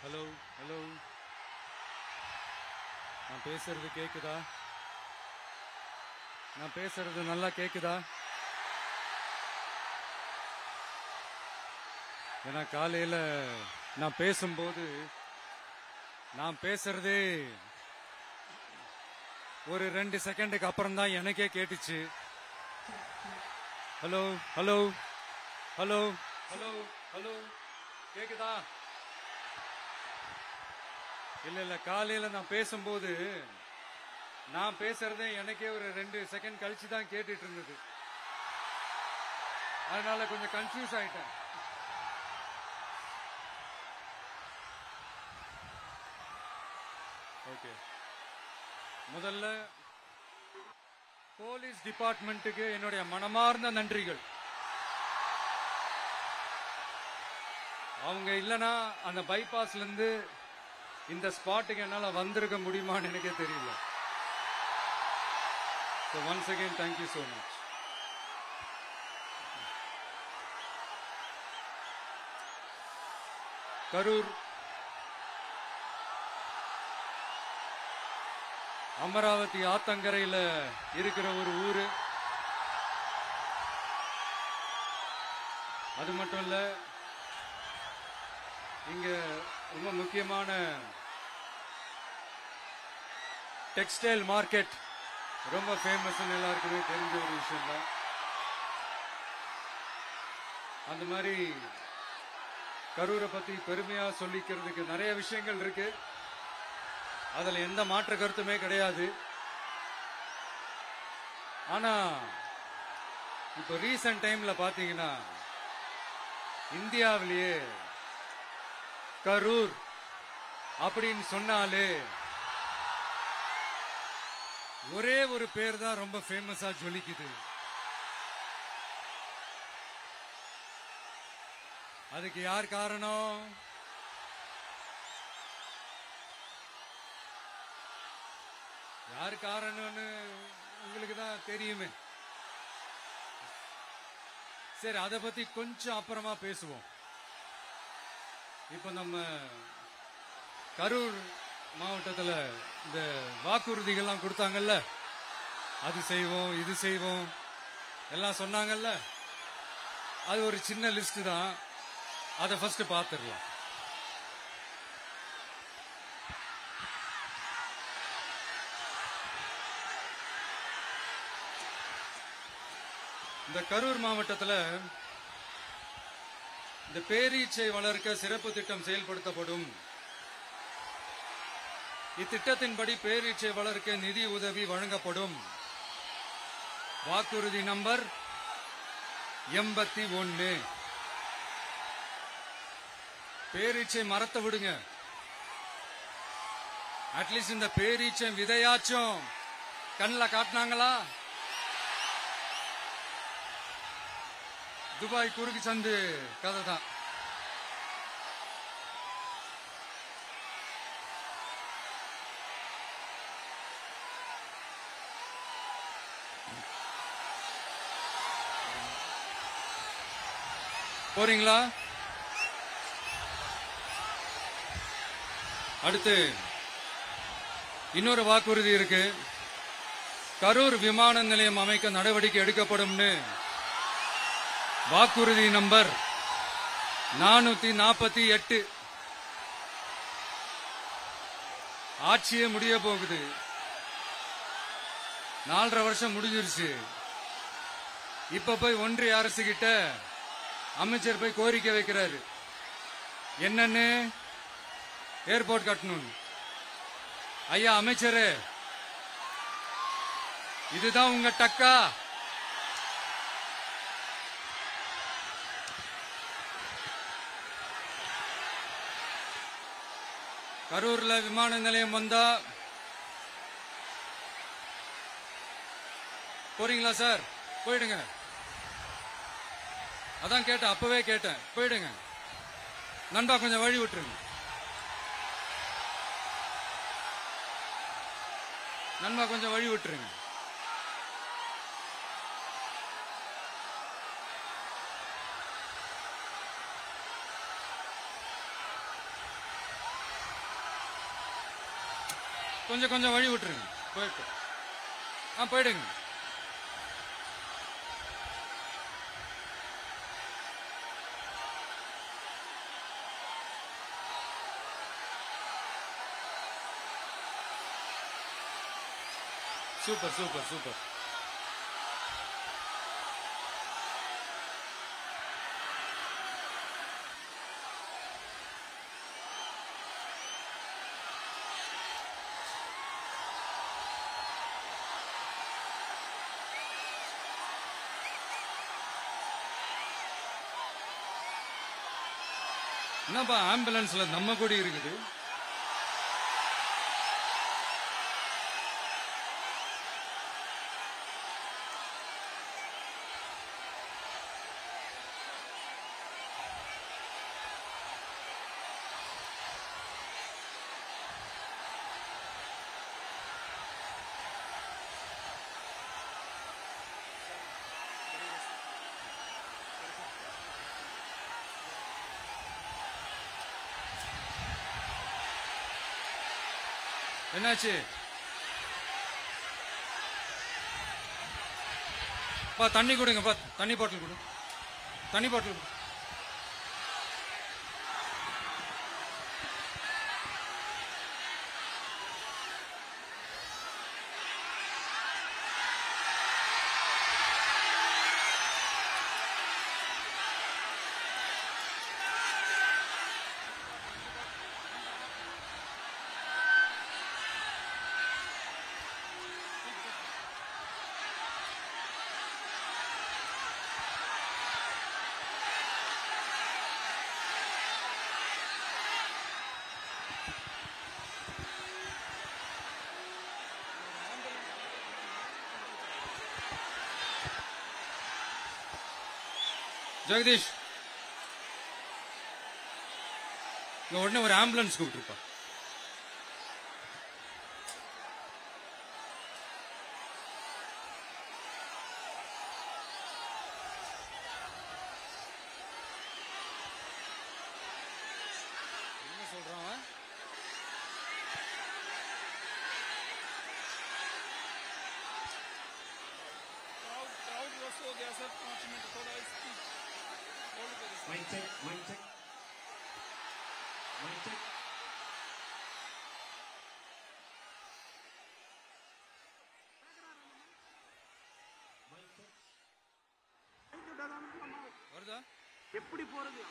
Hello hello, நான் பேசுறது கேக்குதா? நான் பேசுறது நல்லா கேக்குதா? ஏன்னா காலையில நான் பேசும்போது நான் பேசுறதே ஒரு 2 செகண்டுக்கு அப்புறம் தான் எனக்கே கேட்டுச்சு. Hello hello hello hello hello, கேக்குதா? இல்ல இல்ல, காலையில நான் பேசும்போது நான் பேசுறதே எனக்கே ஒரு 2 செகண்ட் கழிச்சு தான் கேட்டுட்டு இருந்தது. அதனால கொஞ்சம் கன்ஃபியூஸ் ஆயிட்டேன். ஓகே, முதல்ல போலீஸ் டிபார்ட்மெண்ட்டுக்கு என்னுடைய மனமார்ந்த நன்றிகள். அவங்க இல்லனா அந்த பைபாஸ்ல இருந்து இந்த ஸ்பாட்டுக்கு என்னால வந்திருக்க முடியுமான்னு எனக்கே தெரியல. So once again, thank you so much. Karur Amaravathi ஆத்தங்கரையில் இருக்கிற ஒரு ஊரு. அது மட்டும் இல்ல, இங்க ரொம்ப முக்கியமான டெக்ஸ்டைல் மார்க்கெட் ரொம்ப ஃபேமஸ், எல்லாருக்குமே தெரிஞ்ச ஒரு விஷயம் தான். அந்த மாதிரி கரூரை பத்தி பெருமையா சொல்லிக்கிறதுக்கு நிறைய விஷயங்கள் இருக்கு. அதுல எந்த மாற்று கருத்துமே கிடையாது. ஆனா இப்ப ரீசன்ட் டைம்ல பாத்தீங்கன்னா இந்தியாவிலேயே கரூர் அப்படின்னு சொன்னாலே ஒரே ஒரு பேர் தான் ரொம்ப ஃபேமஸா ஜொலிக்குது. அதுக்கு யார் காரணம்? யார் காரணம்னு உங்களுக்கு தான் தெரியுமே. சரி, அதை பத்தி கொஞ்சம் அப்புறமா பேசுவோம். இப்ப நம்ம கரூர் மாவட்டத்தில் இந்த வாக்குறுதிகள்லாம் கொடுத்தாங்கல்ல, அது செய்வோம் இது செய்வோம் எல்லாம் சொன்னாங்கல்ல, அது ஒரு சின்ன லிஸ்ட் தான். அதை ஃபர்ஸ்ட் பார்த்துடலாம். இந்த கரூர் மாவட்டத்தில் இந்த பேரீச்சை வளர்க்க சிறப்பு திட்டம் செயல்படுத்தப்படும். இத்திட்டத்தின்படி பேரீச்சை வளர்க்க நிதி உதவி வழங்கப்படும். வாக்குறுதி நம்பர் 81. பேரீச்சை மரத்தை விடுங்க, அட்லீஸ்ட் இந்த பேரீச்சை விதையாச்சும் கண்ணில் காட்டினாங்களா? துபாய் குறுக்கு சந்து கதை தான். போறீங்களா? அடுத்து இன்னொரு வாக்குறுதி இருக்கு. கரூர் விமான நிலையம் அமைக்க நடவடிக்கை எடுக்கப்படும்னு வாக்குறுதி நம்பர் 448. ஆட்சியே முடிய போகுது. 4.5 வருஷம் முடிஞ்சிருச்சு. இப்ப போய் ஒன்றிய அரசு கிட்ட அமைச்சர் போய் கோரிக்கை வைக்கிறாரு. என்னன்னு? ஏர்போர்ட் கட்டணும். ஐயா அமைச்சரே, இதுதான் உங்க டக்கா? கரூர்ல விமான நிலையம் வந்தா போறீங்களா சார்? போயிடுங்க. அதான் கேட்டேன், அப்பவே கேட்டேன், போயிடுங்க. நண்பா கொஞ்சம் வழி விட்டுருங்க. நண்பா கொஞ்சம் வழி விட்டுருங்க. கொஞ்சம் கொஞ்சம் வழி விட்டுருங்க. போயிட்டு போயிடுங்க. Super super super. என்னப்பா ஆம்புலன்ஸ்ல நம்ம கொடி இருக்குது? என்னாச்சு? தண்ணி கொடுங்க. தண்ணி பாட்டில் கொடு. தண்ணி பாட்டில் கொடு. ஜெகதீஷ், உடனே ஒரு ஆம்புலன்ஸ் கூப்பிட்டுருப்பா. என்ன சொல்றான்? Mic check, mic check, mic check. வருதா? எப்படி போறது?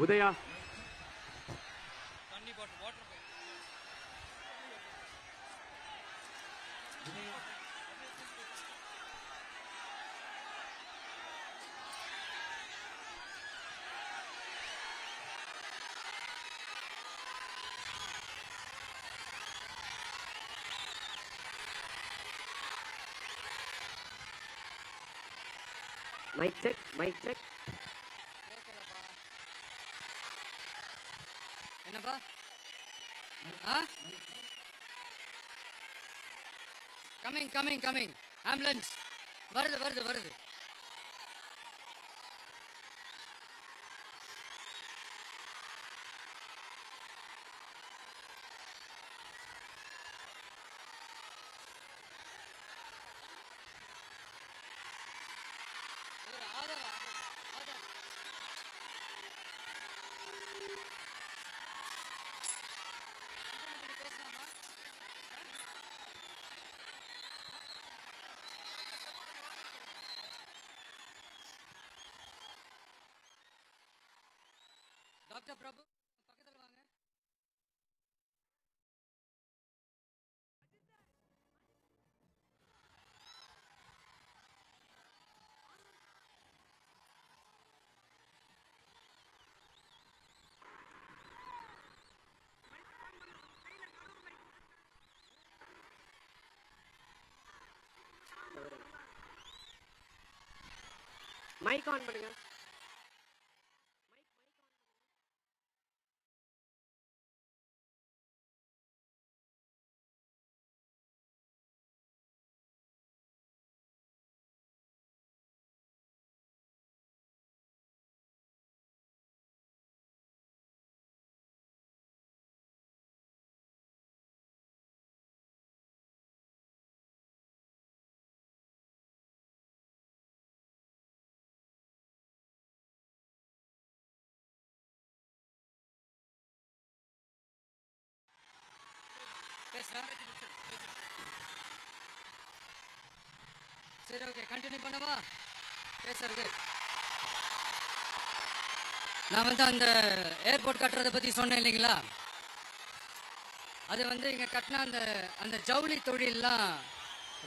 உதயா, தண்ணி bottle, water bottle. Mic check, mic check. என்னப்பா? Coming coming coming. ஆம்புலன்ஸ் வருது வருது வருது. டாக்டர் பிரபு பக்கத்துல வாங்க. மைக் ஆன் பண்ணுங்க. சரி ஓகே கண்டினியூ பண்ணவா பேசுறது. நான் வந்து அந்த ஏர்போர்ட் கட்டுறதை பத்தி சொன்னேன் இல்லைங்களா, அது வந்து இங்க கட்டின அந்த அந்த ஜவுளி தொழில்லாம்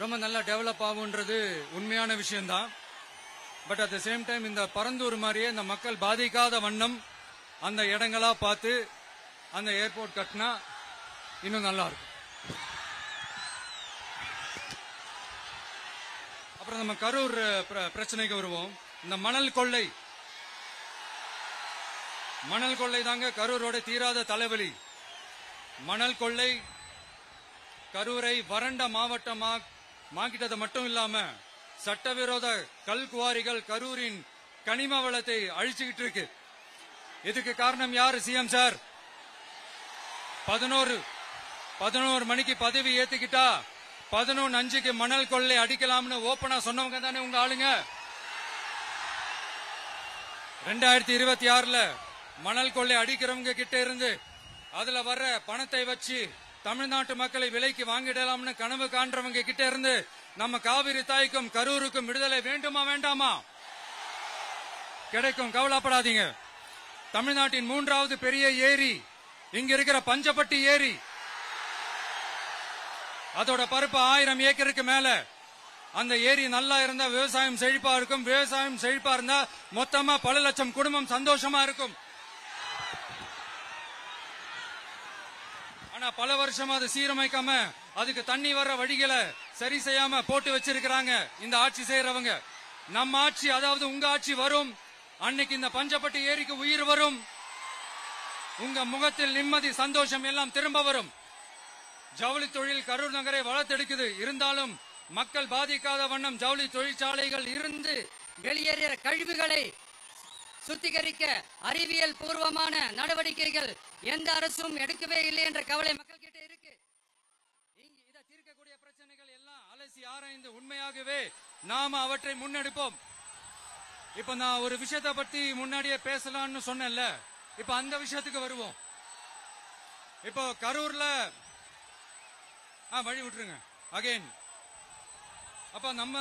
ரொம்ப நல்லா டெவலப் ஆகுன்றது உண்மையான விஷயம்தான். But at the same time இந்த பரந்தூர் மாதிரியே இந்த மக்கள் பாதிக்காத வண்ணம் அந்த இடங்களா பார்த்து அந்த ஏர்போர்ட் கட்டினா இன்னும் நல்லா இருக்கும். அப்புறம் நம்ம கரூர் பிரச்சனைக்கு வருவோம். இந்த மணல் கொள்ளை தாங்க கரூரோட தீராத தலைவலி. மணல் கொள்ளை கரூரை வறண்ட மாவட்டமாக்கிட்டது மட்டும் இல்லாம சட்டவிரோத கல் குவாரிகள் கரூரின் கனிம வளத்தை அழிச்சுக்கிட்டு இருக்கு. இதுக்கு காரணம் யாரு சிஎம் சார்? 11 மணிக்கு பதவி ஏத்துக்கிட்டா 11:05க்கு மணல் கொள்ளை அடிக்கலாம்னு ஓபனா சொன்னவங்க தானே உங்க ஆளுங்க. 2026ல மணல் கொள்ளை அடிக்கிறவங்க கிட்ட இருந்து அதுல வர்ற பணத்தை வச்சு தமிழ்நாட்டு மக்களை விலைக்கு வாங்கிடலாம்னு கனவு காண்றவங்க கிட்ட இருந்து நம்ம காவிரி தாய்க்கும் கரூருக்கும் விடுதலை வேண்டுமா வேண்டாமா? கிடைக்கும், கவலைப்படாதீங்க. தமிழ்நாட்டின் 3வது பெரிய ஏரி இங்க இருக்கிற பஞ்சப்பட்டி ஏரி. அதோட பரப்பு 1000 ஏக்கருக்கு மேல. அந்த ஏரி நல்லா இருந்தா விவசாயம் செழிப்பா இருக்கும். விவசாயம் செழிப்பா இருந்தா மொத்தமா பல லட்சம் குடும்பம் சந்தோஷமா இருக்கும். ஆனா பல வருஷமா அது சீரமைக்காம அதுக்கு தண்ணி வர்ற வழிகளை சரி செய்யாம போட்டு வச்சிருக்கிறாங்க இந்த ஆட்சி செய்யறவங்க. நம்ம ஆட்சி, அதாவது உங்க ஆட்சி வரும் அன்னைக்கு இந்த பஞ்சப்பட்டி ஏரிக்கு உயிர் வரும். உங்க முகத்தில் நிம்மதி சந்தோஷம் எல்லாம் திரும்ப வரும். ஜவுளி தொழில் கரூர் நகரை வளர்த்தெடுக்குது. இருந்தாலும் மக்கள் பாதிக்காத வண்ணம் ஜவுளி தொழிற்சாலைகள் இருந்து வெளியேறிய கழிவுகளை சுத்திகரிக்க அறிவியல் பூர்வமான நடவடிக்கைகள் எந்த அரசும் எடுக்கவே இல்லை என்ற கவலை மக்கள் கிட்ட இருக்கு. இதை தீர்க்கக்கூடிய பிரச்சனைகள் எல்லாம் அலசி ஆராய்ந்து உண்மையாகவே நாம அவற்றை முன்னெடுப்போம். இப்ப நான் ஒரு விஷயத்தை பத்தி முன்னாடியே பேசலாம்னு சொன்னேன்ல, இப்ப அந்த விஷயத்துக்கு வருவோம். இப்போ கரூர்ல வழி விட்டுருங்க அகைன். அப்ப நம்ம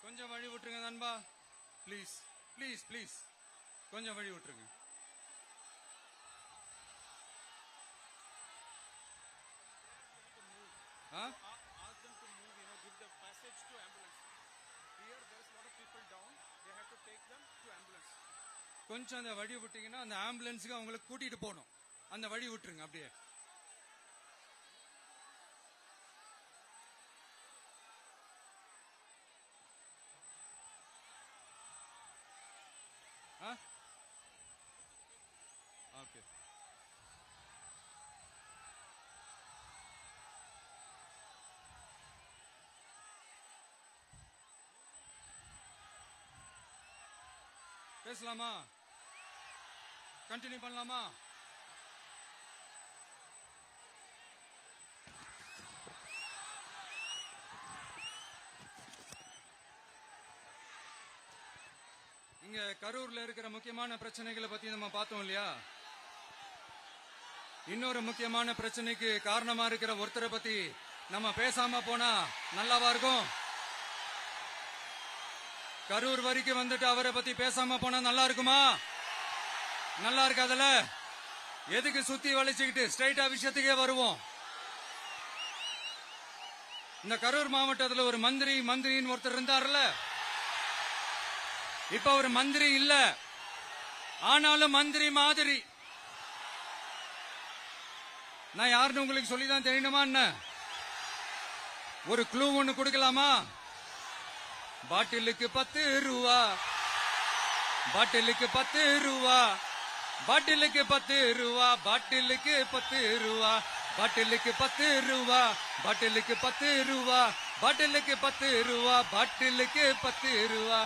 கொஞ்சம் வழி விட்டுருங்க நண்பா, ப்ளீஸ் ப்ளீஸ் ப்ளீஸ் கொஞ்சம் வழி விட்டுருங்க. Ask them to move, give the passage to ambulance. Here there is a lot of people down. They have to take them to ambulance. கொஞ்சம் அந்த வழி விட்டீங்கன்னா அந்த ஆம்புலன்ஸுக்கு அவங்களுக்கு கூட்டிட்டு போகணும். அந்த வழி விட்டுருங்க அப்படியே. ஓகே. பேசலாமா? கண்டினியூ பண்ணலாமா? இங்க கரூர்ல இருக்கிற முக்கியமான பிரச்சனைகளை பத்தி நம்ம பார்த்தோம் இல்லையா? இன்னொரு முக்கியமான பிரச்சனைக்கு காரணமா இருக்கிற ஒருத்தரை பத்தி நம்ம பேசாம போனா நல்லாவா இருக்கும்? கரூர் வரைக்கும் வந்துட்டு அவரை பத்தி பேசாம போனா நல்லா இருக்குமா? நல்லா இருக்காதுல. எதுக்கு சுத்தி வளைச்சுக்கிட்டு ஸ்ட்ரைட்டா விஷயத்துக்கே வருவோம். இந்த கரூர் மாவட்டத்தில் ஒரு மந்திரின்னு ஒருத்தர் இருந்தார்ல, இப்ப ஒரு மந்திரி இல்ல, ஆனாலும் மந்திரி மாதிரி. நான் யாருன்னு உங்களுக்கு சொல்லிதான் தெரியணுமா என்ன? ஒரு க்ளூ ஒண்ணு கொடுக்கலாமா? பாட்டிலுக்கு 10 ரூபா, பாட்டிலுக்கு 10 ரூபா, பாட்டிலுக்கு 10 ரூபா, பாட்டிலுக்கு 10 ரூபா, பாட்டிலுக்கு 10 ரூபா, பாட்டிலுக்கு 10 ரூபா, பாட்டிலுக்கு 10 ரூபா, பாட்டிலுக்கு 10 ரூபா.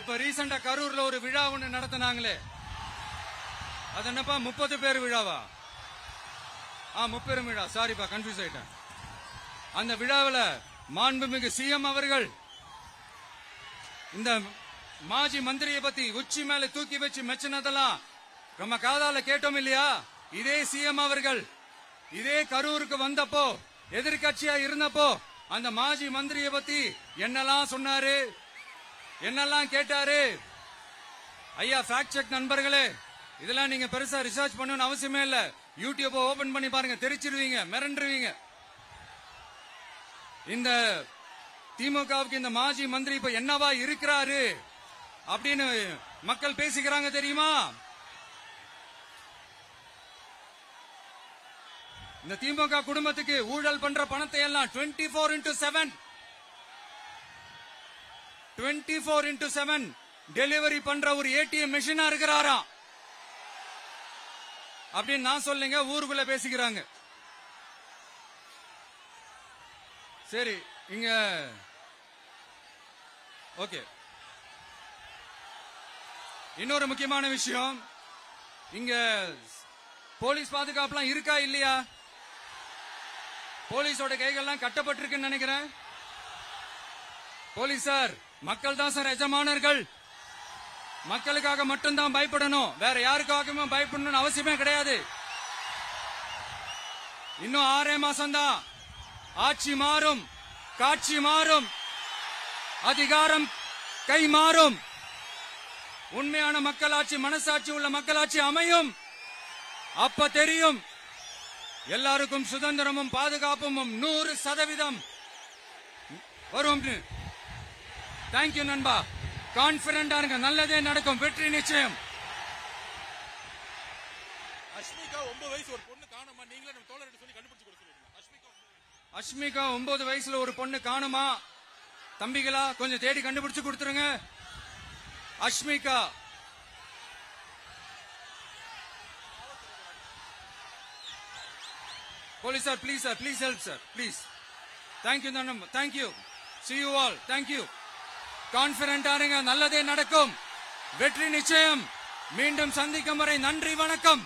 இப்ப ரீசெண்டா கரூர்ல ஒரு விழா ஒண்ணு நடத்தினாங்களே, அது என்னப்பா 30 பேர் விழாவா? 30 விழா, சாரிப்பா கன்ஃபியூஸ் ஆயிட்டேன். அந்த விழாவில் மாண்புமிகு சிஎம் அவர்கள் இந்த மாஜி மந்திரியை பத்தி உச்சி மேல தூக்கி வச்சு மெச்சினதெல்லாம் நம்ம காதால கேட்டோம் இல்லையா? இதே சிஎம் அவர்கள் இதே கரூருக்கு வந்தப்போ, எதிர்கட்சியா இருந்தப்போ, அந்த மாஜி மந்திரியை பத்தி என்னெல்லாம் சொன்னாரு, என்னெல்லாம் கேட்டாரு. ஐயா ஃபேக்ட் செக் நண்பர்களே, இதெல்லாம் நீங்க பெருசா ரிசர்ச் பண்ணணும்னு அவசியமே இல்ல. யூடியூப் ஓபன் பண்ணி பாருங்க, தெரிச்சிருவீங்க, மிரண்டுருவீங்க. இந்த திமுகவுக்கு இந்த மாஜி மந்திரி இப்ப என்னவா இருக்கிறாரு அப்படின்னு மக்கள் பேசிக்கிறாங்க தெரியுமா? இந்த திமுக குடும்பத்துக்கு ஊழல் பண்ற பணத்தை எல்லாம் 24x7 டெலிவரி பண்ற ஒரு ஏடிஎம் மெஷினா இருக்கிறாரா அப்படின்னு நான் சொல்லுங்க, ஊருக்குள்ள பேசிக்கிறாங்க. சரி, இங்க ஓகே. இன்னொரு முக்கியமான விஷயம், இங்க போலீஸ் பாதுகாப்புலாம் இருக்கா இல்லையா? போலீஸோட கைகள்லாம் கட்டப்பட்டிருக்குன்னு நினைக்கிறேன். போலீசார் மக்கள் தான் சார் எஜமானர்கள். மக்களுக்காக மட்டும்தான் பயப்படணும், வேற யாருக்காகவும் பயப்படணும்னு அவசியமே கிடையாது. இன்னும் 6 மாசம் தான். ஆட்சி மாறும், காட்சி மாறும், அதிகாரம் கை மாறும். உண்மையான மக்களாட்சி, மனசாட்சி உள்ள மக்களாட்சி அமையும். அப்ப தெரியும் எல்லாருக்கும் சுதந்திரமும் பாதுகாப்பும் 100% வரும். தேங்க்யூ நண்பா. கான்பிடண்டா இருங்க, நல்லதே நடக்கும், வெற்றி நிச்சயம். அஷ்மிகா 9 வயசு ஒரு பொண்ணு காணுமா, நீங்களே நம்ம தோழர்கிட்ட சொல்லி கண்டுபிடிச்சு கொடுக்க சொல்லுங்க. அஷ்மிகா 9 வயசுல ஒரு பொண்ணு காணுமா? தம்பிகளா கொஞ்சம் தேடி கண்டுபிடிச்சு கொடுத்துருங்க. Ashmika police sir, please sir, please help sir, please. Thank you நண்பா, thank you. See you all, thank you. கான்பிடண்டா இருங்க, நல்லதே நடக்கும், வெற்றி நிச்சயம். மீண்டும் சந்திக்கும் வரை நன்றி, வணக்கம்.